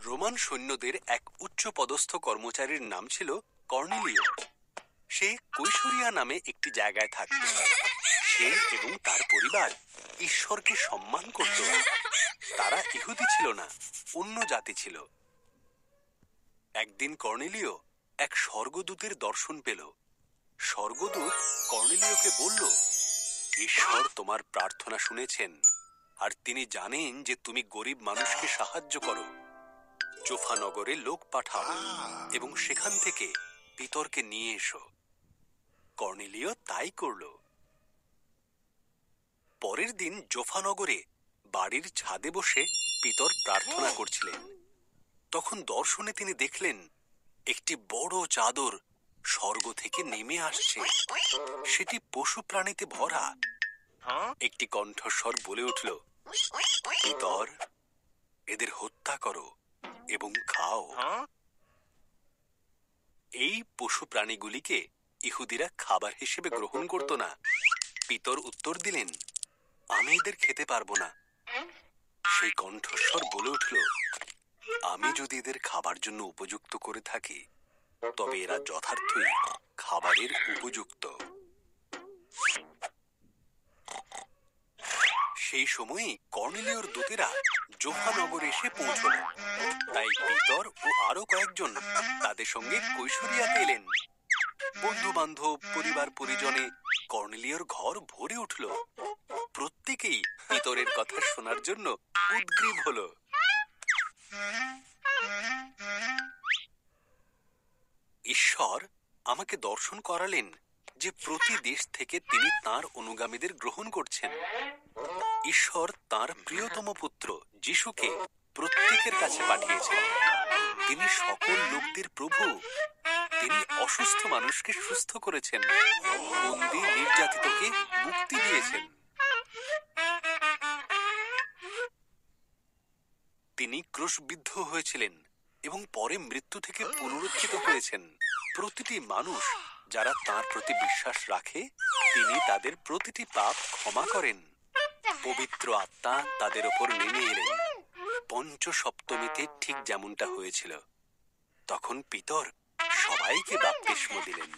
Roman সৈন্যদের এক উচ্চপদস্থ কর্মচারীর নাম ছিল কর্নেলিয়। সে কৈশরিয়া নামে একটি জায়গায় থাকত। সে এবং তার পরিবার ঈশ্বরকে সম্মান করত। তারা ইহুদি ছিল না, অন্য জাতি ছিল। একদিন কর্নেলিয় এক স্বর্গদূতের দর্শন পেল। স্বর্গদূত কর্নেলিয়কে বলল, ঈশ্বর তোমার প্রার্থনা শুনেছেন, আর তিনি জানেন যে তুমি গরিব মানুষকে সাহায্য করো। জোফা নগরে লোক পাঠাও এবং সেখান থেকে পিতরকে নিয়ে এসো। কর্নেলিয় তাই করল। পরের দিন জোফা নগরে বাড়ির ছাদে বসে পিতর প্রার্থনা করছিলেন। তখন দর্শনে তিনি দেখলেন একটি বড় চাদর স্বর্গ থেকে নেমে আসছে। সেটি পশু প্রাণীতে ভরা। একটি কণ্ঠস্বর বলে উঠল, পিতর, এদের হত্যা করো এবং খাও। এই পশু প্রাণীগুলিকে ইহুদিরা খাবার হিসেবে গ্রহণ করত না। পিতর উত্তর দিলেন, আমি এদের খেতে পারবো না। সেই কণ্ঠস্বর বলে উঠল, আমি যদি এদের খাবার জন্য উপযুক্ত করে থাকি, তবে এরা যথার্থই খাবারের উপযুক্ত। সেই সময়ই কর্নেলিয়র দূতেরা জোফা নগরে এসে পৌঁছল। তাই পিতর ও আরো কয়েকজন তাদের সঙ্গে কৈশরিয়াতে এলেন। বন্ধু বান্ধব, পরিবার পরিজনে কর্নেলিয়র ঘর ভরে উঠল। প্রত্যেকেই পিতরের কথা শোনার জন্য উদগ্রীব হল। ঈশ্বর আমাকে দর্শন করালেন যে প্রতি দেশ থেকে তিনি তাঁর অনুগামীদের গ্রহণ করছেন। ঈশ্বর তাঁর প্রিয়তম পুত্র যিশুকে প্রত্যেকের কাছে পাঠিয়েছেন। তিনি সকল লোকদের প্রভু। তিনি অসুস্থ মানুষকে সুস্থ করেছেন, বন্দী নির্যাতিতকে মুক্তি দিয়েছেন। তিনি ক্রুশবিদ্ধ হয়েছিলেন এবং পরে মৃত্যু থেকে পুনরুত্থিত হয়েছেন। প্রতিটি মানুষ যারা তাঁর প্রতি বিশ্বাস রাখে, তিনি তাদের প্রতিটি পাপ ক্ষমা করেন। পবিত্র আত্মা তাদের ওপর নেমে এলেন। পঞ্চসপ্তমীতে ঠিক যেমনটা হয়েছিল। তখন পিতর সবাইকে বাপ্তিস্ম দিলেন।